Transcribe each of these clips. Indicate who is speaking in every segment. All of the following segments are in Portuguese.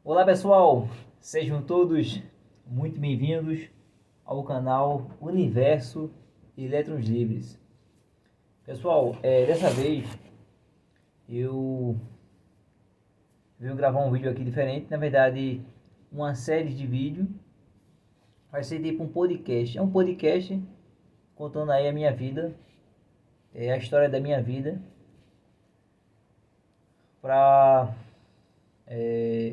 Speaker 1: Olá pessoal, sejam todos muito bem-vindos ao canal Universo Elétrons Livres. Pessoal, dessa vez eu venho gravar um vídeo aqui diferente, na verdade uma série de vídeos, vai ser tipo um podcast, é um podcast contando aí a minha vida, a história da minha vida, para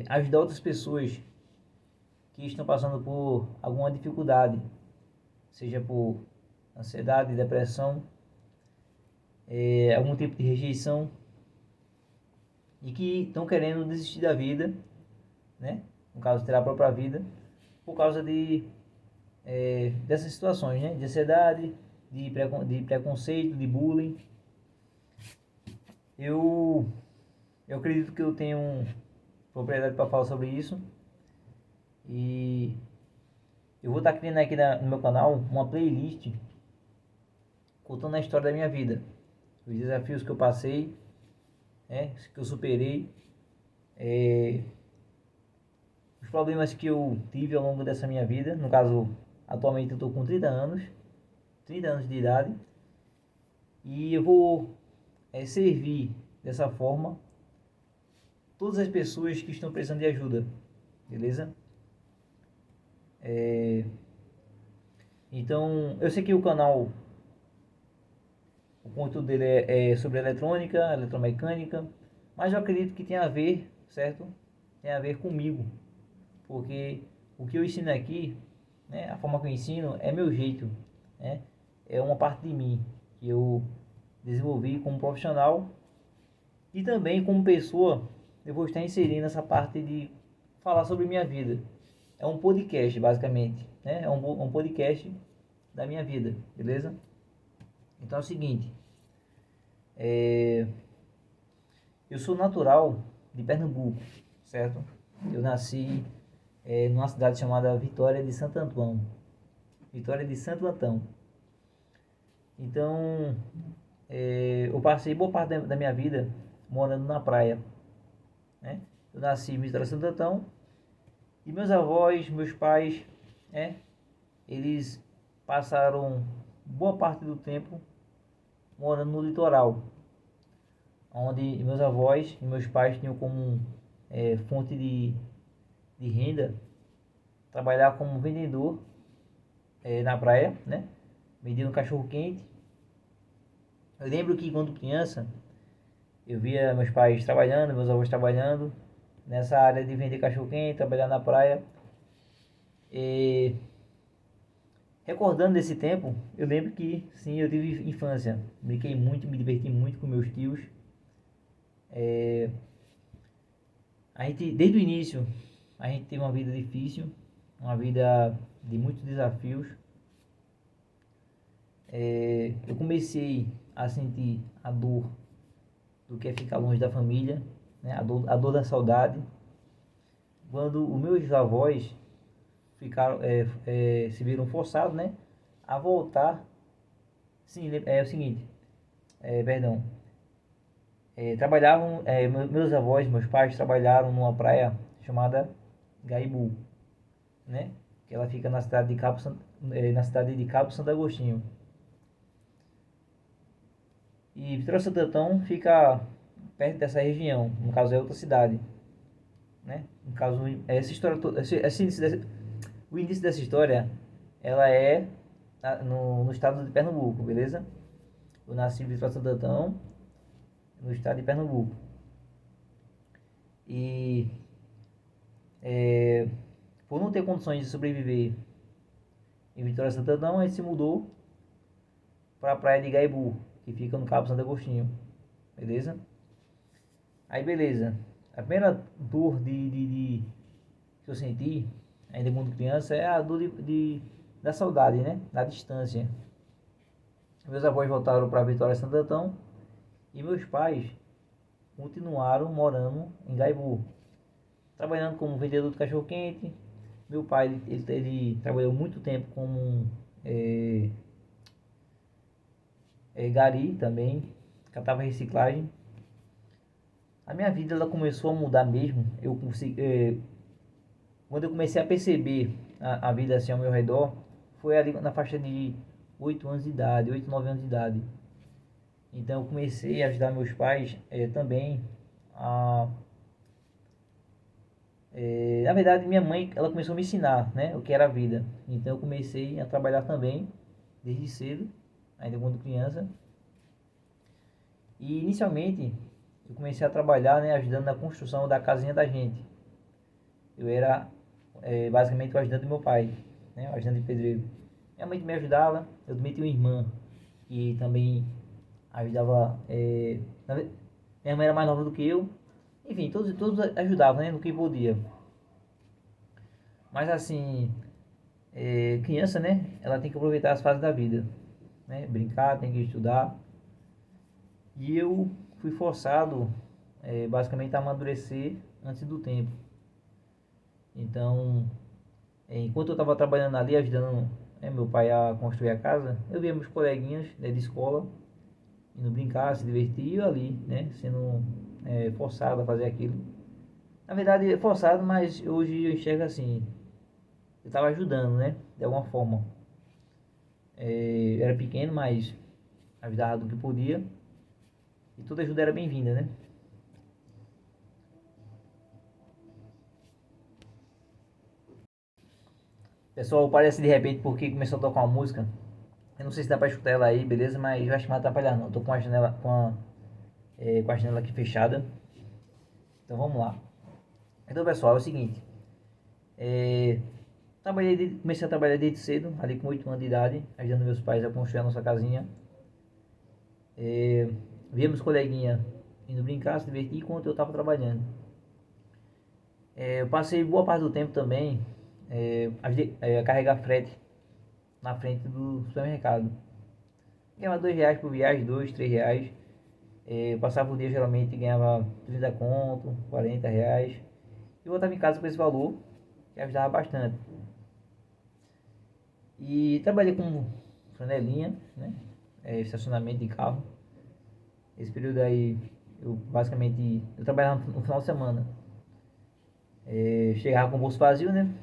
Speaker 1: ajudar outras pessoas que estão passando por alguma dificuldade, seja por ansiedade, depressão, algum tipo de rejeição e que estão querendo desistir da vida, né? No caso, tirar a própria vida, por causa dessas situações, né? De ansiedade, de preconceito, de bullying. Eu, eu acredito que eu tenho propriedade para falar sobre isso e eu vou estar criando aqui no meu canal uma playlist contando a história da minha vida, os desafios que eu passei, que eu superei, os problemas que eu tive ao longo dessa minha vida. No caso, atualmente eu estou com 30 anos de idade, e eu vou servir dessa forma todas as pessoas que estão precisando de ajuda, beleza? Então, eu sei que o canal, o conteúdo dele é sobre eletrônica, eletromecânica, mas eu acredito que tem a ver, certo? Tem a ver comigo, porque o que eu ensino aqui, né, a forma que eu ensino é meu jeito, né? É uma parte de mim que eu desenvolvi como profissional e também como pessoa. Eu vou estar inserindo essa parte de falar sobre minha vida. É um podcast, basicamente, né? É um podcast da minha vida, beleza? Então é o seguinte, é, eu sou natural de Pernambuco, certo? Eu nasci numa cidade chamada Vitória de Santo Antão. Vitória de Santo Antão. Então, eu passei boa parte da minha vida morando na praia, né? Eu nasci em Vitória de Santo Antão e meus avós, meus pais, eles passaram boa parte do tempo morando no litoral, onde meus avós e meus pais tinham como fonte de renda trabalhar como vendedor na praia, né? Vendendo cachorro quente. Eu lembro que quando criança eu via meus pais trabalhando, meus avós trabalhando nessa área de vender cachorro quente, trabalhar na praia. E recordando desse tempo, eu lembro que sim, eu tive infância. Brinquei muito, me diverti muito com meus tios. A gente, desde o início, a gente teve uma vida difícil, uma vida de muitos desafios. Eu comecei a sentir a dor do que é ficar longe da família, né? A dor da saudade. Quando os meus avós ficaram, se viram forçados, né, a voltar. Sim, é o seguinte, perdão, trabalhavam, meus avós, meus pais trabalharam numa praia chamada Gaibu, né, que ela fica na cidade de Cabo Santo Agostinho. E Vitória Santo Antão fica perto dessa região, no caso é outra cidade, né? No caso, essa história toda, o início dessa história, ela é no estado de Pernambuco, beleza? Eu nasci em Vitória Santo Antão, no estado de Pernambuco. E por não ter condições de sobreviver em Vitória Santo Antão, a gente se mudou para a praia de Gaibu, que fica no Cabo Santo Agostinho, beleza? Aí beleza, a primeira dor que eu senti, ainda quando criança, é a dor da saudade, né? Da distância. Meus avós voltaram para Vitória Santo Antão e meus pais continuaram morando em Gaibu, trabalhando como vendedor de cachorro quente. Meu pai ele trabalhou muito tempo como gari também, catava reciclagem. A minha vida ela começou a mudar mesmo. Eu consegui, Quando eu comecei a perceber a vida assim ao meu redor, foi ali na faixa de 8 anos de idade, 8 9 anos de idade. Então eu comecei a ajudar meus pais também a... na verdade, minha mãe, ela começou a me ensinar, né, o que era a vida. Então eu comecei a trabalhar também, desde cedo, ainda quando criança. E inicialmente, eu comecei a trabalhar, né, ajudando na construção da casinha da gente. Eu era basicamente o ajudante do meu pai, né, o ajudante de pedreiro. Minha mãe me ajudava, eu também tinha uma irmã que também ajudava. Minha mãe era mais nova do que eu. Enfim, todos ajudavam, né, no que podia. Mas assim, criança, né, ela tem que aproveitar as fases da vida, né, brincar, tem que estudar. E eu fui forçado, basicamente, a amadurecer antes do tempo. Então, enquanto eu estava trabalhando ali, ajudando meu pai a construir a casa, eu via meus coleguinhas, né, de escola indo brincar, se divertir, e eu ali, né, sendo forçado a fazer aquilo. Na verdade, é forçado, mas hoje eu enxergo assim, eu estava ajudando, né, de alguma forma. Eu era pequeno, mas ajudava do que podia, e toda ajuda era bem-vinda, né. Pessoal, parece de repente porque começou a tocar uma música. Eu não sei se dá pra escutar ela aí, beleza? Mas eu acho que não vai atrapalhar não. Eu tô com a janela, com a janela aqui fechada. Então vamos lá. Então pessoal, é o seguinte. É, comecei a trabalhar desde cedo, ali com 8 anos de idade, ajudando meus pais a construir a nossa casinha. Víamos coleguinha indo brincar, se divertir enquanto eu estava trabalhando. Eu passei boa parte do tempo também a carregar frete na frente do supermercado. Ganhava R$ 2 por viagem, R$ 2, R$ 3. Eu passava o dia geralmente ganhava 30 conto, R$ 40. E voltava em casa com esse valor, que ajudava bastante. E trabalhei com flanelinha, né? Estacionamento de carro. Esse período aí, eu trabalhava no final de semana. Chegava com o bolso vazio, né?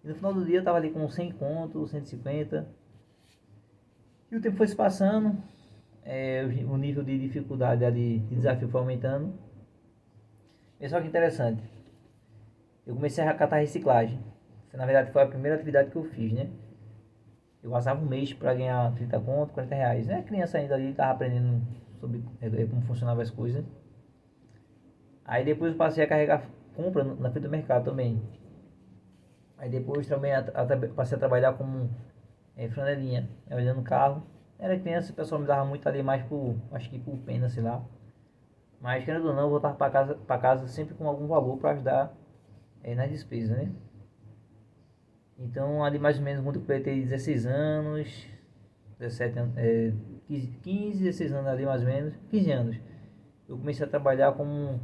Speaker 1: E no final do dia eu tava ali com 100 conto, 150. E o tempo foi se passando, o nível de dificuldade ali, de desafio foi aumentando. E só que interessante, eu comecei a catar reciclagem. Na verdade foi a primeira atividade que eu fiz, né? Eu passava um mês para ganhar 30 conto, R$ 40, né? Criança ainda ali, tava aprendendo sobre como funcionavam as coisas. Aí depois eu passei a carregar compra na frente do mercado também. Aí depois também passei a trabalhar como flanelinha, olhando o carro. Era criança, o pessoal me dava muito ali mais por, acho que por pena, sei lá. Mas querendo ou não, eu voltava para casa sempre com algum valor para ajudar nas despesas, né? Então ali mais ou menos quando eu completei 16 anos, 17 anos, 15, 16 anos ali mais ou menos, 15 anos, eu comecei a trabalhar como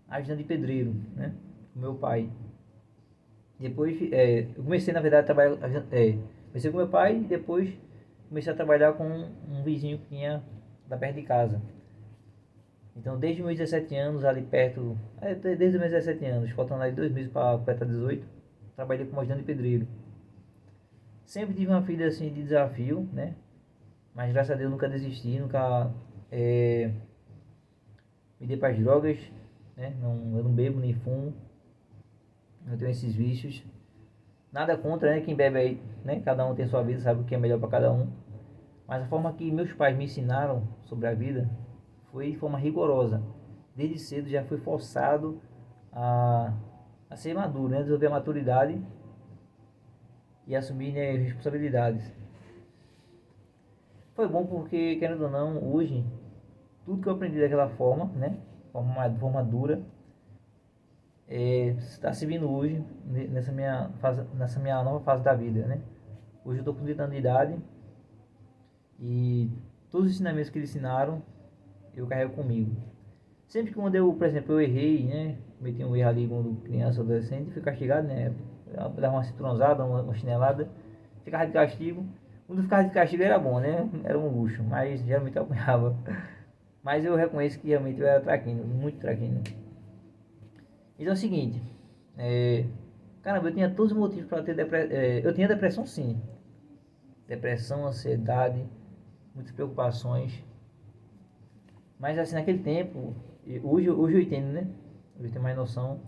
Speaker 1: ajudante de pedreiro, né? Com meu pai. Depois, eu comecei na verdade a trabalhar, comecei com meu pai e depois comecei a trabalhar com um vizinho que tinha da perto de casa. Então desde meus 17 anos ali perto, desde os meus 17 anos, faltando ali 2 meses para completar 18, trabalhei como ajudante de pedreiro. Sempre tive uma vida assim de desafio, né? Mas graças a Deus nunca desisti, nunca me dei para as drogas, né? Não, eu não bebo nem fumo, não tenho esses vícios. Nada contra, né? Quem bebe aí, né? Cada um tem sua vida, sabe o que é melhor para cada um. Mas a forma que meus pais me ensinaram sobre a vida foi de forma rigorosa. Desde cedo já fui forçado a, a ser maduro, né? Desenvolver a maturidade e assumir, né, responsabilidades. Foi bom porque, querendo ou não, hoje, tudo que eu aprendi daquela forma, né? De forma dura, está se vindo hoje nessa minha nova fase da vida, né? Hoje eu estou com 30 anos de idade e todos os ensinamentos que eles ensinaram eu carrego comigo. Sempre que quando eu, por exemplo, eu errei, né? Cometi um erro ali quando criança, adolescente, fui castigado, né? Eu dava uma citronzada, uma chinelada, ficava de castigo. Quando ficava de castigo era bom, né? Era um luxo, mas geralmente eu apanhava. Mas eu reconheço que realmente eu era traquino, muito traquino. Então é o seguinte, Caramba, eu tinha todos os motivos para ter depressão. Eu tinha depressão, sim. Depressão, ansiedade, muitas preocupações. Mas assim, naquele tempo, hoje eu entendo, né? Hoje eu tenho mais noção.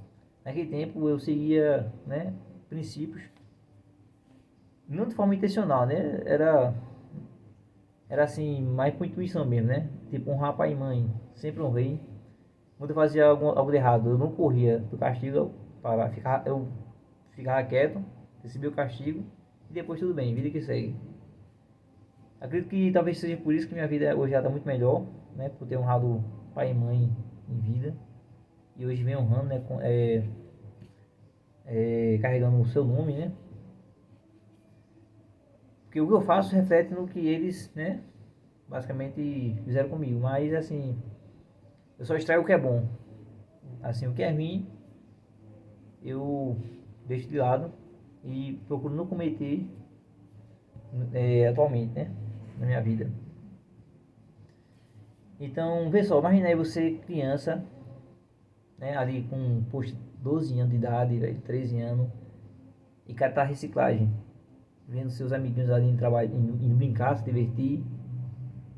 Speaker 1: Naquele tempo eu seguia, né, princípios, não de forma intencional, né? Era assim, mais por intuição mesmo, né? Tipo, honrar pai e mãe, sempre honrei. Quando eu fazia algo de errado, eu não corria do castigo, eu ficava quieto, recebia o castigo e depois tudo bem, vida que segue. Acredito que talvez seja por isso que minha vida hoje já está muito melhor, né? Por ter honrado pai e mãe em vida. E hoje vem honrando, né? Carregando o seu nome, né? Porque o que eu faço reflete no que eles, né? Basicamente fizeram comigo. Mas assim, eu só extraio o que é bom. Assim, o que é ruim, eu deixo de lado e procuro não cometer atualmente, né? Na minha vida. Então, vê só, imagina aí você criança, né? Ali com, poxa, 12 anos de idade, velho, 13 anos, e catar reciclagem. Vendo seus amiguinhos ali indo brincar, se divertir,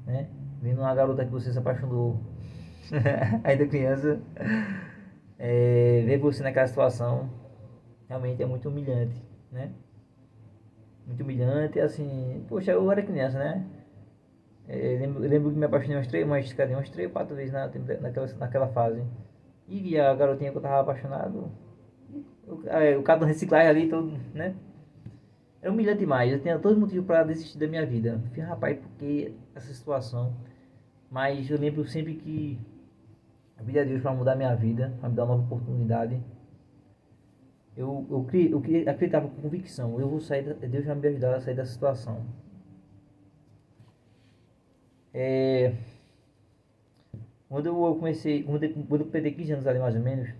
Speaker 1: né? Vendo uma garota que você se apaixonou ainda criança, ver você naquela situação, realmente é muito humilhante, né? Muito humilhante, assim, poxa, eu era criança, né? Eu lembro que me apaixonei umas 3 ou 4 vezes naquela fase. E via a garotinha que eu tava apaixonado, o cara do reciclagem ali todo, né? É humilhante demais, eu tinha todo motivo para desistir da minha vida. Falei, rapaz, por que essa situação? Mas eu lembro sempre que eu pedi a Deus para mudar minha vida, para me dar uma nova oportunidade. Eu acreditava com convicção, eu vou sair, Deus vai me ajudar a sair dessa situação. É, quando eu comecei, quando eu completei 15 anos ali mais ou menos,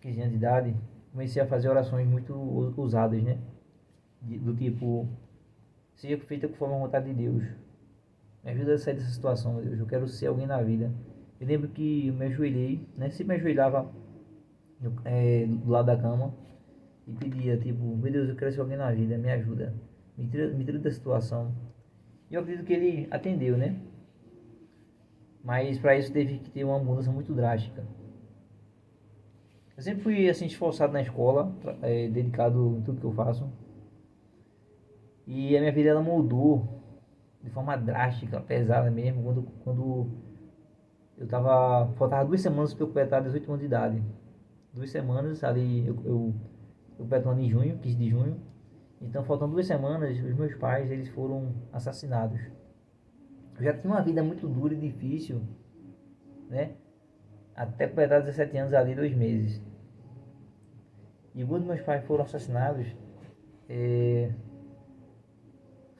Speaker 1: 15 anos de idade, comecei a fazer orações muito ousadas, né? Do tipo, seja feita conforme a vontade de Deus. Me ajuda a sair dessa situação, Deus. Eu quero ser alguém na vida. Eu lembro que eu me ajoelhei, né? Sempre me ajoelhava do lado da cama e pedia, tipo, meu Deus, eu quero ser alguém na vida, me ajuda. Me tira da situação. E eu acredito que ele atendeu, né? Mas para isso teve que ter uma mudança muito drástica. Eu sempre fui assim esforçado na escola, dedicado em tudo que eu faço. E a minha vida ela mudou de forma drástica, pesada mesmo, quando faltava 2 semanas para eu completar 18 anos de idade. 2 semanas ali, eu completo um ano em junho, 15 de junho. Então, faltando 2 semanas, os meus pais eles foram assassinados. Eu já tinha uma vida muito dura e difícil, né? Até completar 17 anos ali, 2 meses. E quando meus pais foram assassinados, é,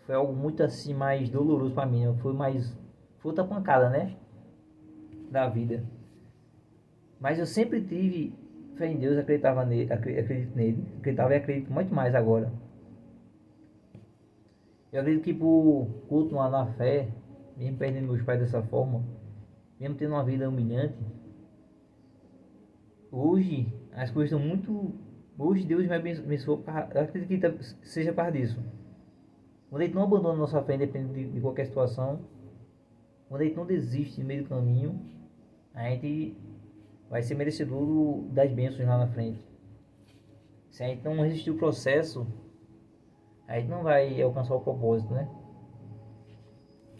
Speaker 1: foi algo muito assim mais doloroso para mim. Foi outra pancada, né? Da vida. Mas eu sempre tive fé em Deus, acreditava nele, acredito nele, acreditava e acredito muito mais agora. Eu acredito que por continuar na fé, mesmo perdendo meus pais dessa forma, mesmo tendo uma vida humilhante, hoje as coisas estão muito. Hoje Deus me abençoou, eu acredito que seja por causa disso. Quando a gente não abandona nossa fé, independente de qualquer situação, quando a gente não desiste no meio do caminho, a gente vai ser merecedor das bênçãos lá na frente. Se a gente não resistir o processo, a gente não vai alcançar o propósito, né?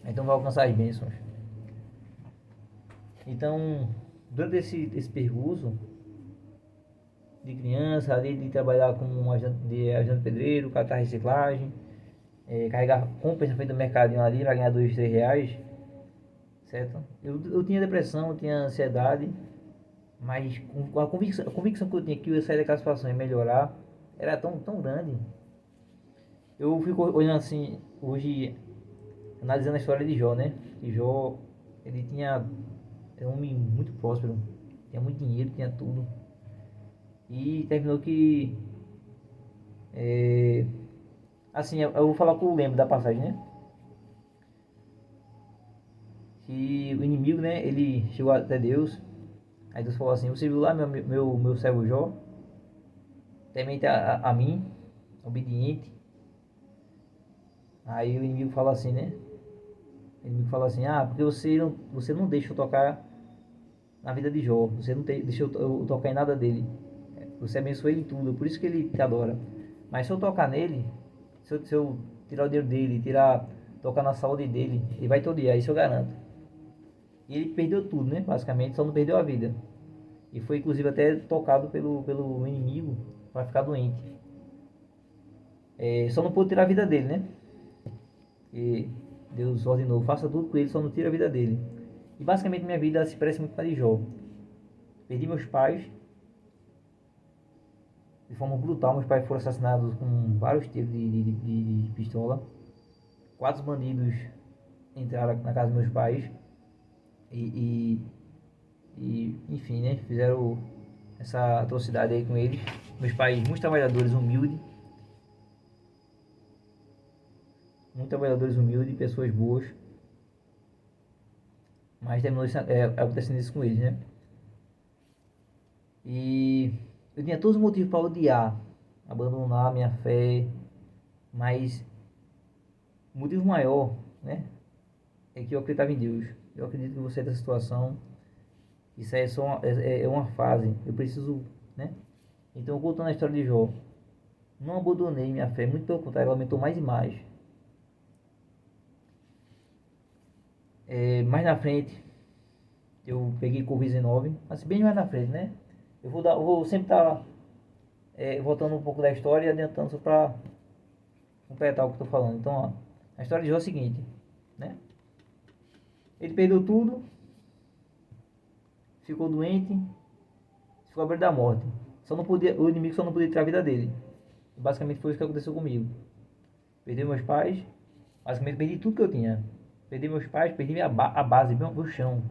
Speaker 1: A gente não vai alcançar as bênçãos. Então, durante esse percurso de criança, ali de trabalhar como ajudante pedreiro, catar reciclagem, carregar compras na frente do mercadinho ali para ganhar 2, 3 reais, certo? Eu tinha depressão, eu tinha ansiedade, mas com a convicção que eu tinha que eu ia sair daquela situação e melhorar era tão, tão grande. Eu fico olhando assim, hoje, analisando a história de Jó, né? Que Jó, ele era um homem muito próspero, tinha muito dinheiro, tinha tudo. E terminou que, é, assim, eu vou falar o que eu lembro da passagem, né? Que o inimigo, né? Ele chegou até Deus, Aí Deus falou assim, você viu lá meu servo Jó? Temente a mim, obediente. Aí o inimigo fala assim, né? O inimigo fala assim, porque você não deixa eu tocar na vida de Jó. Você não deixa eu tocar em nada dele. Você abençoa ele em tudo, por isso que ele te adora. Mas se eu tocar nele, se eu tirar o dinheiro dele, tocar na saúde dele, ele vai te odiar, isso eu garanto. E ele perdeu tudo, né? Basicamente, só não perdeu a vida. E foi inclusive até tocado pelo inimigo para ficar doente. Só não pôde tirar a vida dele, né? E Deus ordenou, faça tudo com ele, só não tira a vida dele. E basicamente minha vida se parece muito com a de Jó. Perdi meus pais de forma brutal. Meus pais foram assassinados com vários tiros de pistola. 4 bandidos entraram na casa dos meus pais e, enfim, né, fizeram essa atrocidade aí com eles. Meus pais, muito trabalhadores humildes, pessoas boas, mas terminou acontecendo isso com eles, né? E eu tinha todos os motivos para odiar, abandonar a minha fé, mas o motivo maior, né, é que eu acreditava em Deus. Eu acredito que você é dessa situação, isso aí é uma fase, eu preciso, né? Então, voltando à história de Jó, não abandonei minha fé, muito pelo contrário, ela aumentou mais e mais. Mais na frente, eu peguei Covid-19, mas bem mais na frente, né? Eu vou sempre estar voltando um pouco da história e adiantando só para completar o que eu estou falando. Então, ó, a história de Jó é a seguinte, né? Ele perdeu tudo, ficou doente, ficou à beira da morte. O inimigo só não podia tirar a vida dele. Basicamente foi isso que aconteceu comigo. Perdi meus pais, basicamente perdi tudo que eu tinha. Perdi meus pais, perdi a base, meu chão.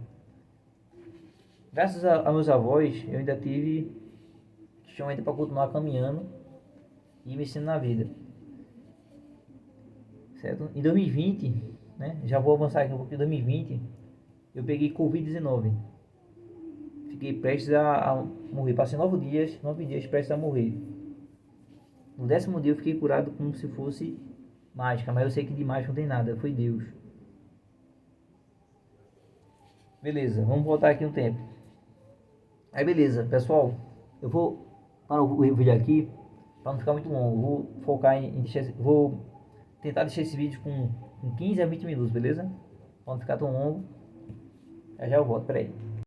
Speaker 1: Graças a meus avós, eu ainda tive chão ainda para continuar caminhando e me ensinando na vida. Certo? Em 2020, né? Já vou avançar aqui um pouquinho. Em 2020, eu peguei Covid-19. Fiquei prestes a morrer. Passei 9 dias prestes a morrer. No 10º dia eu fiquei curado como se fosse mágica, mas eu sei que de mágica não tem nada, foi Deus. Beleza, vamos voltar aqui um tempo. Aí beleza, pessoal, eu vou parar o vídeo aqui para não ficar muito longo. Vou focar vou tentar deixar esse vídeo com 15 a 20 minutos, beleza? Para não ficar tão longo. Já eu volto, peraí.